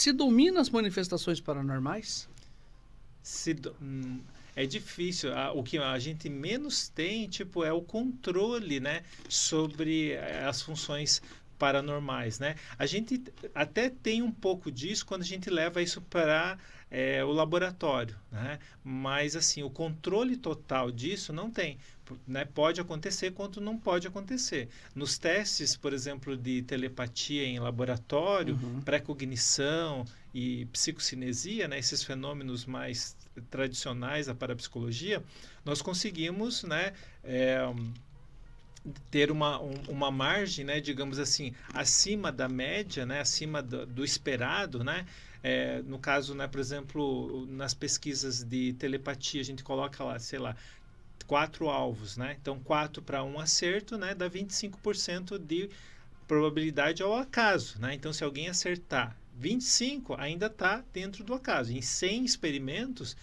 se domina as manifestações paranormais? É difícil. O que a gente menos tem, tipo, é o controle, né, sobre as funções paranormais, né? A gente até tem um pouco disso quando a gente leva isso para o laboratório, né? Mas assim, o controle total disso não tem, né? Pode acontecer quanto não pode acontecer. Nos testes, por exemplo, de telepatia em laboratório, pré-cognição e psicocinesia, né? Esses fenômenos mais tradicionais da parapsicologia, nós conseguimos, né, ter uma margem, né, digamos assim, acima da média, né, acima do esperado, né? No caso, né, por exemplo, nas pesquisas de telepatia, a gente coloca lá, sei lá, 4 alvos, né? Então, 4 para um acerto, né, dá 25% de probabilidade ao acaso, né? Então, se alguém acertar 25, ainda está dentro do acaso. Em 100 experimentos,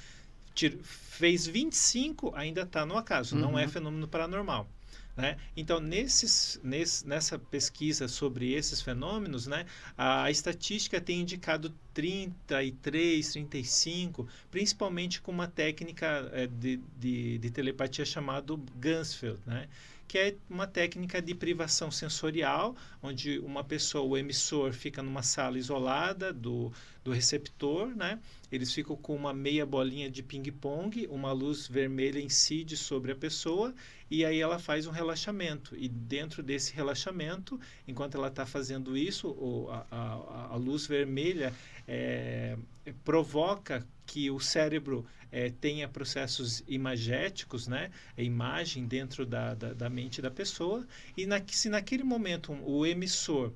fez 25, ainda está no acaso, não é fenômeno paranormal. Né? Então, nessa pesquisa sobre esses fenômenos, né, a estatística tem indicado 33, 35, principalmente com uma técnica de telepatia chamada Ganzfeld, né? Que é uma técnica de privação sensorial, onde uma pessoa, o emissor, fica numa sala isolada do receptor, né? Eles ficam com uma meia bolinha de ping-pong, uma luz vermelha incide sobre a pessoa e aí ela faz um relaxamento. E dentro desse relaxamento, enquanto ela está fazendo isso, a luz vermelha provoca que o cérebro tenha processos imagéticos, né? A imagem dentro da mente da pessoa. E se naquele momento o emissor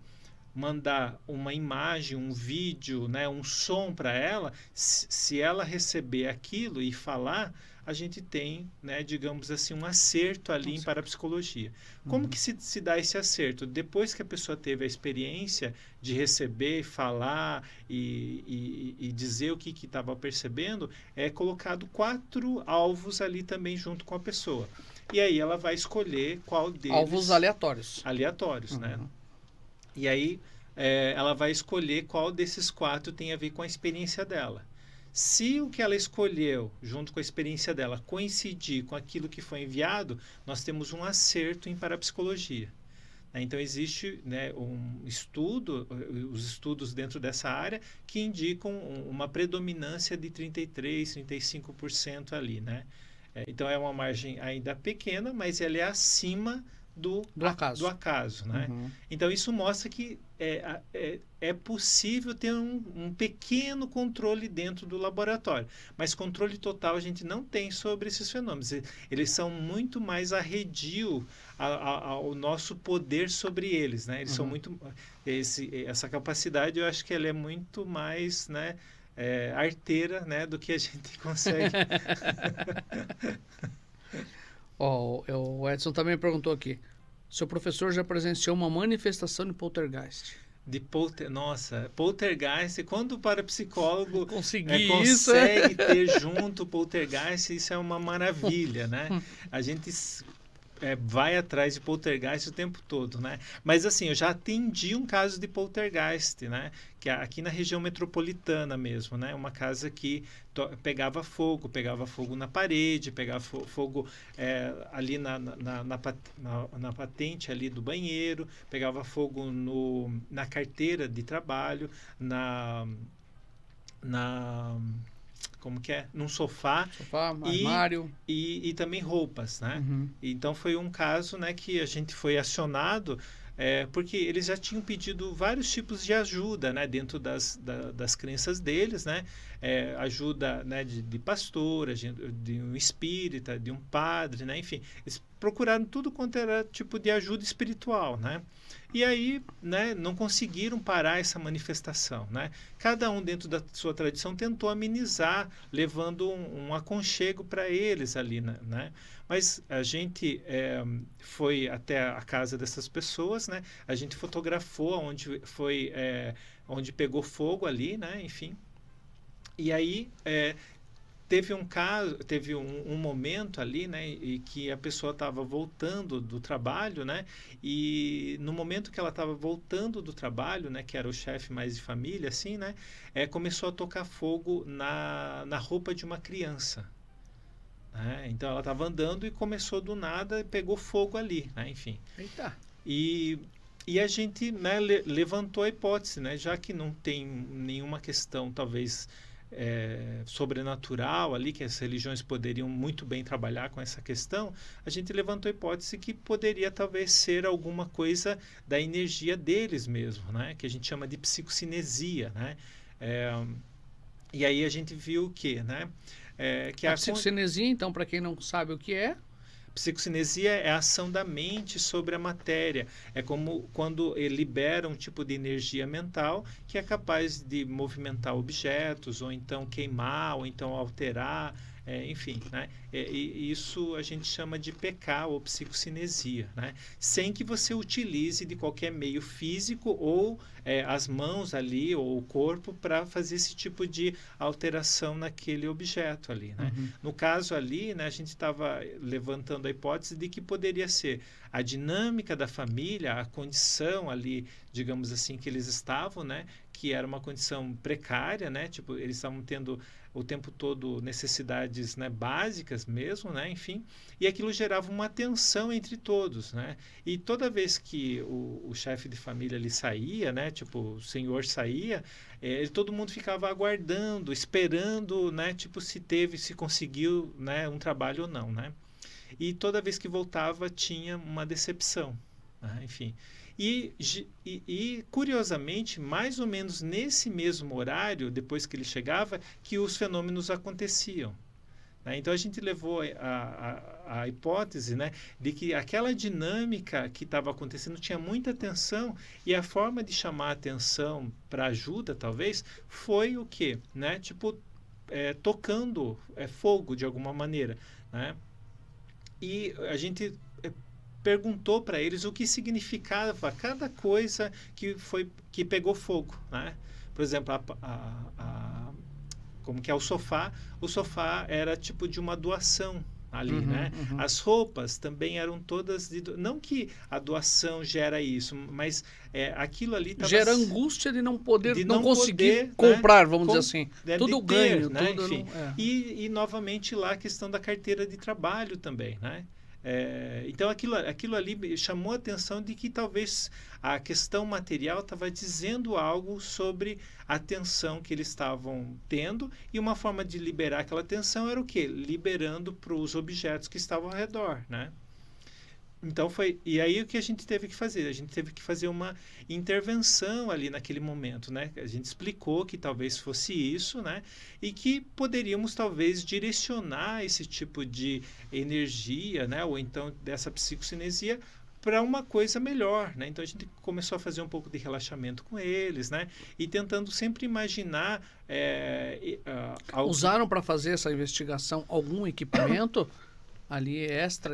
mandar uma imagem, um vídeo, né, um som para ela, se ela receber aquilo e falar, a gente tem, né, digamos assim, um acerto ali em parapsicologia. Como que se dá esse acerto? Depois que a pessoa teve a experiência de receber, falar e dizer o que estava percebendo, é colocado 4 alvos ali também junto com a pessoa. E aí ela vai escolher qual deles... Alvos aleatórios. Aleatórios, né? E aí ela vai escolher qual desses 4 tem a ver com a experiência dela. Se o que ela escolheu, junto com a experiência dela, coincidir com aquilo que foi enviado, nós temos um acerto em parapsicologia. Então, existe, né, os estudos dentro dessa área que indicam uma predominância de 33%, 35% ali, né? Então, é uma margem ainda pequena, mas ela é acima do acaso, né? Então, isso mostra que é possível ter um pequeno controle dentro do laboratório, mas controle total a gente não tem sobre esses fenômenos. Eles são muito mais arredio ao nosso poder sobre eles, né? Eles são muito... essa capacidade, eu acho que ela é muito mais, né, arteira, né, do que a gente consegue... O Edson também perguntou aqui. Seu professor já presenciou uma manifestação de poltergeist? Nossa, poltergeist, quando o parapsicólogo consegue ter junto o poltergeist, isso é uma maravilha, né? A gente vai atrás de poltergeist o tempo todo, né? Mas assim, eu já atendi um caso de poltergeist, né? Que é aqui na região metropolitana mesmo, né? Uma casa que pegava fogo na parede, pegava fogo ali na patente ali do banheiro, pegava fogo na carteira de trabalho, como que é? Num sofá, armário. E também roupas, né? Então, foi um caso, né, que a gente foi acionado porque eles já tinham pedido vários tipos de ajuda, né, dentro das crenças deles, né? Ajuda, né, de pastor, de um espírita, de um padre, né? Enfim, eles procuraram tudo quanto era tipo de ajuda espiritual, né? E aí, né, não conseguiram parar essa manifestação, né? Cada um dentro da sua tradição tentou amenizar, levando um aconchego para eles ali, né? Mas a gente foi até a casa dessas pessoas, né? A gente fotografou onde pegou fogo ali, né? Enfim. E aí teve um momento ali, né, e que a pessoa estava voltando do trabalho, né, e no momento que ela estava voltando do trabalho, né, que era o chefe mais de família, assim, né, começou a tocar fogo na roupa de uma criança. Né? Então ela estava andando e começou do nada e pegou fogo ali, né, enfim. Eita. E a gente, né, levantou a hipótese, né, já que não tem nenhuma questão, talvez, sobrenatural ali, que as religiões poderiam muito bem trabalhar com essa questão, a gente levantou a hipótese que poderia talvez ser alguma coisa da energia deles mesmo, né, que a gente chama de psicocinesia, né, e aí a gente viu o quê, né, que A psicocinesia, então, para quem não sabe o que é, psicocinesia é a ação da mente sobre a matéria. É como quando ele libera um tipo de energia mental que é capaz de movimentar objetos, ou então queimar, ou então alterar, enfim, né? E isso a gente chama de PK ou psicocinesia, né? Sem que você utilize de qualquer meio físico ou as mãos ali ou o corpo para fazer esse tipo de alteração naquele objeto ali, né? Uhum. No caso ali, né, a gente estava levantando a hipótese de que poderia ser a dinâmica da família, a condição ali, digamos assim, que eles estavam, né, que era uma condição precária, né, tipo, eles estavam tendo o tempo todo necessidades, né, básicas mesmo, né, enfim, e aquilo gerava uma tensão entre todos, né, e toda vez que o chefe de família ali saía, né, tipo, o senhor saía, todo mundo ficava aguardando, esperando, né, tipo, se conseguiu, né, um trabalho ou não, né, e toda vez que voltava tinha uma decepção, né, enfim. E, curiosamente, mais ou menos nesse mesmo horário, depois que ele chegava, que os fenômenos aconteciam. Né? Então, a gente levou a hipótese, né, de que aquela dinâmica que estava acontecendo tinha muita tensão, e a forma de chamar a atenção para ajuda, talvez, foi o quê? Né? Tipo, tocando fogo, de alguma maneira. Né? E a gente perguntou para eles o que significava cada coisa que pegou fogo, né? Por exemplo, como que é o sofá era tipo de uma doação ali, né? Uhum. As roupas também eram todas não que a doação gera isso, mas aquilo ali gera angústia de não poder, de não conseguir poder, comprar, né? vamos dizer assim. Tudo de ganho, né? tudo. Enfim. E novamente lá a questão da carteira de trabalho também, né? Então aquilo ali chamou a atenção de que talvez a questão material estava dizendo algo sobre a tensão que eles estavam tendo, e uma forma de liberar aquela tensão era o quê? Liberando para os objetos que estavam ao redor, né? Então e aí o que a gente teve que fazer? A gente teve que fazer uma intervenção ali naquele momento, né? A gente explicou que talvez fosse isso, né? E que poderíamos talvez direcionar esse tipo de energia, né? Ou então dessa psicocinesia para uma coisa melhor, né? Então a gente começou a fazer um pouco de relaxamento com eles, né? E tentando sempre imaginar Usaram para fazer essa investigação algum equipamento ali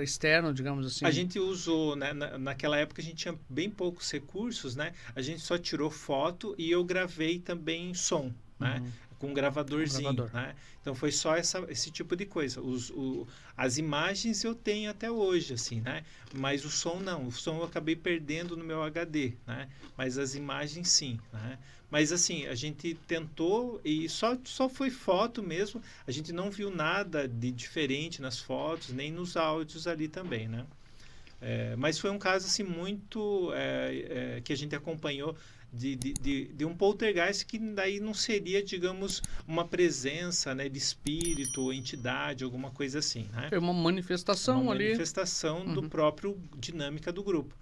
externo, digamos assim? A gente usou, né, naquela época a gente tinha bem poucos recursos, né? A gente só tirou foto e eu gravei também som, né? Com um gravadorzinho, né? Então foi só esse tipo de coisa. As imagens eu tenho até hoje, assim, né? Mas o som não. O som eu acabei perdendo no meu HD, né? Mas as imagens sim, né? Mas assim, a gente tentou e só foi foto mesmo. A gente não viu nada de diferente nas fotos, nem nos áudios ali também, né? Mas foi um caso assim muito que a gente acompanhou de um poltergeist que daí não seria, digamos, uma presença, né, de espírito ou entidade, alguma coisa assim, né? Foi uma manifestação uma ali. manifestação do próprio dinâmica do grupo.